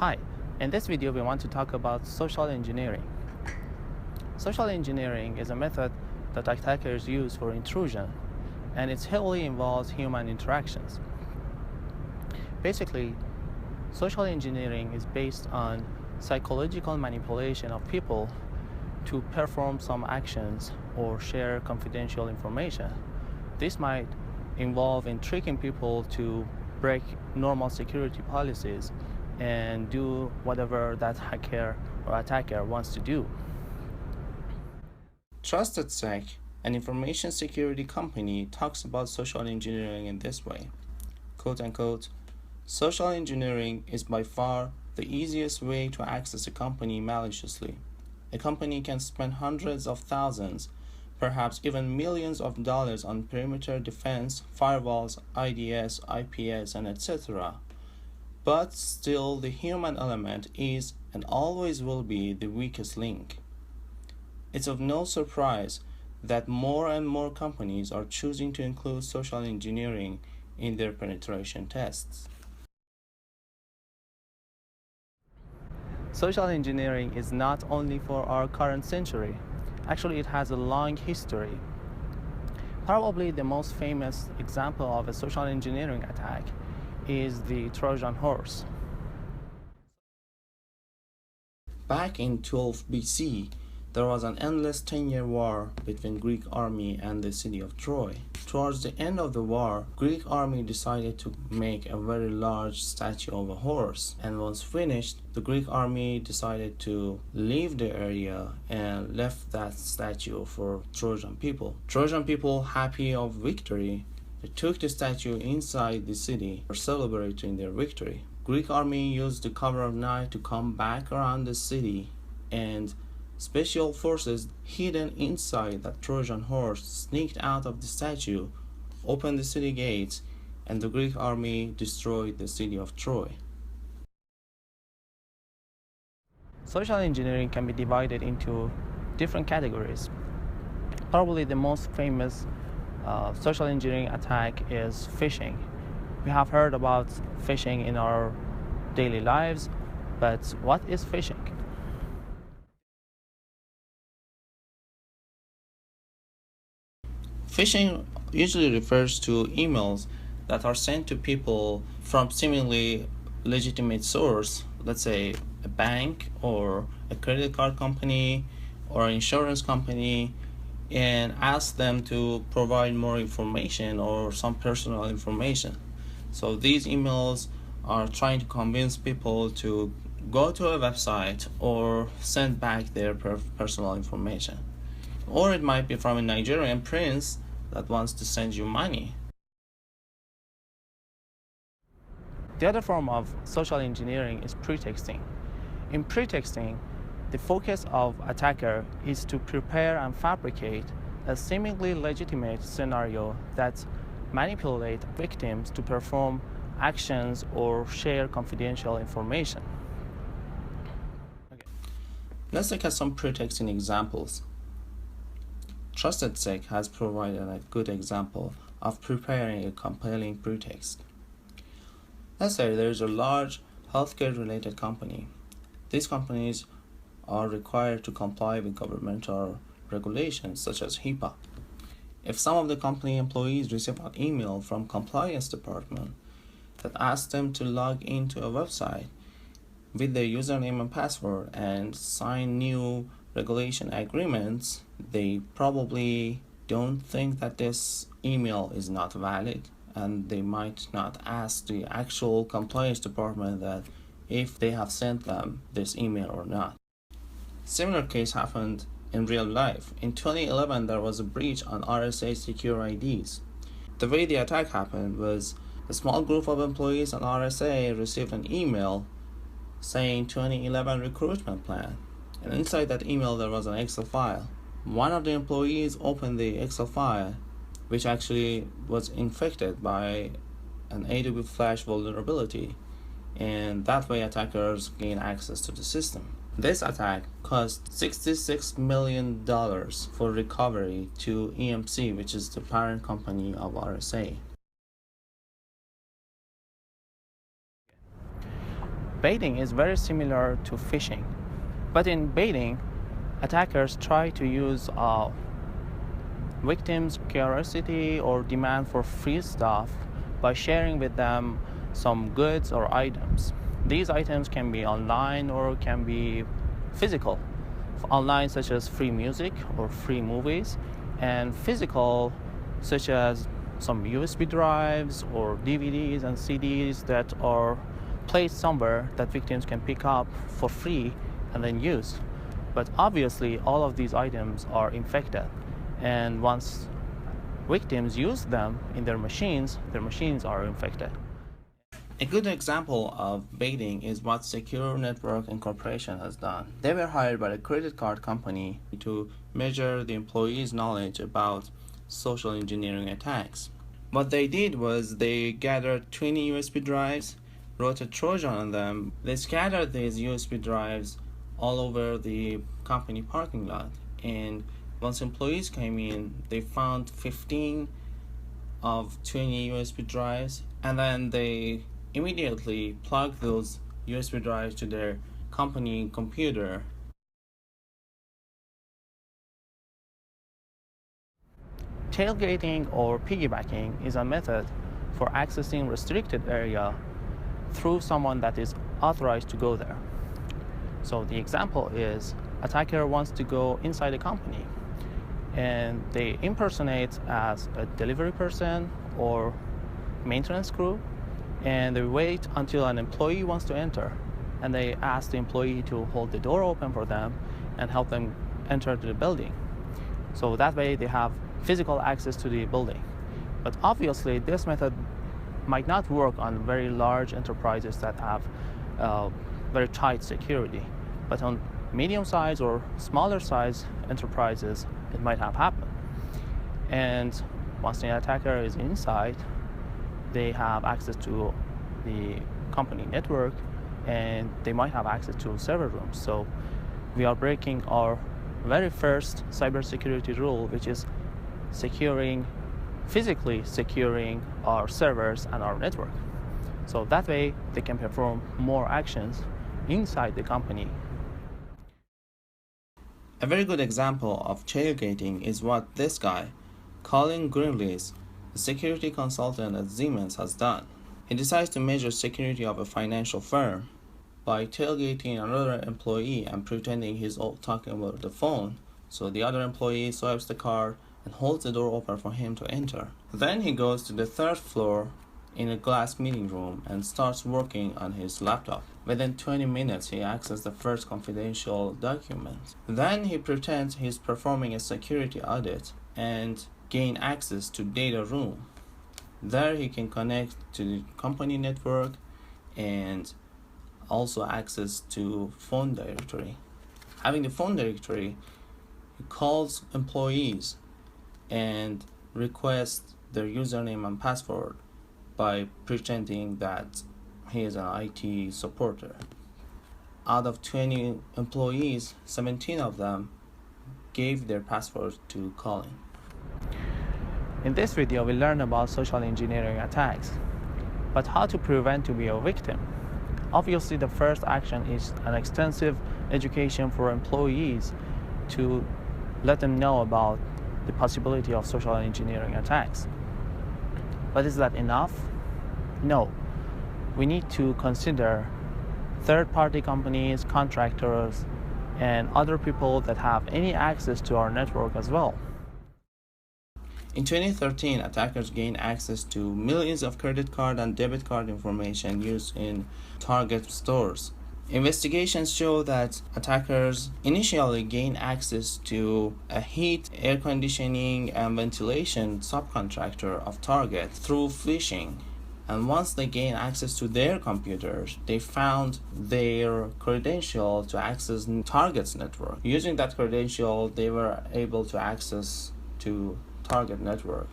Hi, in this video we want to talk about social engineering. Social engineering is a method that attackers use for intrusion, and it heavily involves human interactions. Basically, social engineering is based on psychological manipulation of people to perform some actions or share confidential information. This might involve in tricking people to break normal security policies and do whatever that hacker or attacker wants to do. Trusted Sec, an information security company, talks about social engineering in this way, quote unquote, social engineering is by far the easiest way to access a company maliciously. A company can spend hundreds of thousands, perhaps even millions of dollars on perimeter defense, firewalls, IDS, IPS, and etc. But still the human element is and always will be the weakest link. It's of no surprise that more and more companies are choosing to include social engineering in their penetration tests. Social engineering is not only for our current century. Actually, it has a long history. Probably the most famous example of a social engineering attack is the Trojan Horse. Back in 12 BC, there was an endless 10-year war between Greek army and the city of Troy. Towards the end of the war, Greek army decided to make a very large statue of a horse, and once finished, the Greek army decided to leave the area and left that statue for Trojan people. Trojan people, happy of victory, they took the statue inside the city for celebrating their victory. Greek army used the cover of night to come back around the city, and special forces hidden inside that Trojan horse sneaked out of the statue, opened the city gates, and the Greek army destroyed the city of Troy. Social engineering can be divided into different categories. Probably the most famous social engineering attack is phishing. We have heard about phishing in our daily lives, but what is phishing? Phishing usually refers to emails that are sent to people from seemingly legitimate source, let's say a bank or a credit card company or an insurance company, and ask them to provide more information or some personal information. So these emails are trying to convince people to go to a website or send back their personal information. Or it might be from a Nigerian prince that wants to send you money. The other form of social engineering is pretexting. In pretexting, the focus of attacker is to prepare and fabricate a seemingly legitimate scenario that manipulates victims to perform actions or share confidential information. Let's look at some pretexting examples. Trusted Sec has provided a good example of preparing a compelling pretext. Let's say there is a large healthcare-related company. These companies are required to comply with governmental regulations such as HIPAA. If some of the company employees receive an email from compliance department that asks them to log into a website with their username and password and sign new regulation agreements, they probably don't think that this email is not valid, and they might not ask the actual compliance department that if they have sent them this email or not. Similar case happened in real life. In 2011, there was a breach on Rsa Securid Ds. The way the attack happened was a small group of employees on RSA received an email saying 2011 recruitment plan, and inside that email there was an Excel file. One of the employees opened the Excel file, which actually was infected by an Adobe Flash vulnerability, and that way attackers gain access to the system. This attack cost $66 million for recovery to EMC, which is the parent company of RSA. Baiting is very similar to phishing, but in baiting, attackers try to use victims' curiosity or demand for free stuff by sharing with them some goods or items. These items can be online or can be physical. Online, such as free music or free movies, and physical, such as some USB drives or DVDs and CDs that are placed somewhere that victims can pick up for free and then use. But obviously, all of these items are infected, and once victims use them in their machines are infected. A good example of baiting is what Secure Network Incorporation has done. They were hired by a credit card company to measure the employees' knowledge about social engineering attacks. What they did was they gathered 20 USB drives, wrote a Trojan on them. They scattered these USB drives all over the company parking lot, and once employees came in, they found 15 of 20 USB drives, and then they immediately plug those USB drives to their company computer. Tailgating or piggybacking is a method for accessing restricted area through someone that is authorized to go there. So the example is attacker wants to go inside a company and they impersonate as a delivery person or maintenance crew, and they wait until an employee wants to enter, and they ask the employee to hold the door open for them and help them enter the building. So that way they have physical access to the building. But obviously this method might not work on very large enterprises that have very tight security. But on medium-sized or smaller-sized enterprises, it might have happened. And once the attacker is inside, they have access to the company network, and they might have access to server rooms. So we are breaking our very first cybersecurity rule, which is physically securing our servers and our network. So that way they can perform more actions inside the company. A very good example of tailgating is what this guy, Colin Greenlees, a security consultant at Siemens, has done. He decides to measure security of a financial firm by tailgating another employee and pretending he's talking about the phone. So the other employee swipes the card and holds the door open for him to enter. Then he goes to the third floor in a glass meeting room and starts working on his laptop. Within 20 minutes, he accesses the first confidential document. Then he pretends he's performing a security audit and gain access to data room. There he can connect to the company network and also access to phone directory. Having the phone directory, he calls employees and requests their username and password by pretending that he is an IT supporter. Out of 20 employees, 17 of them gave their password to Colin. In this video, we learn about social engineering attacks, but how to prevent to be a victim. Obviously, the first action is an extensive education for employees to let them know about the possibility of social engineering attacks. But is that enough? No. We need to consider third-party companies, contractors, and other people that have any access to our network as well. In 2013, attackers gained access to millions of credit card and debit card information used in Target stores. Investigations show that attackers initially gained access to a heat, air conditioning, and ventilation subcontractor of Target through phishing. And once they gained access to their computers, they found their credential to access Target's network. Using that credential, they were able to access to Target network.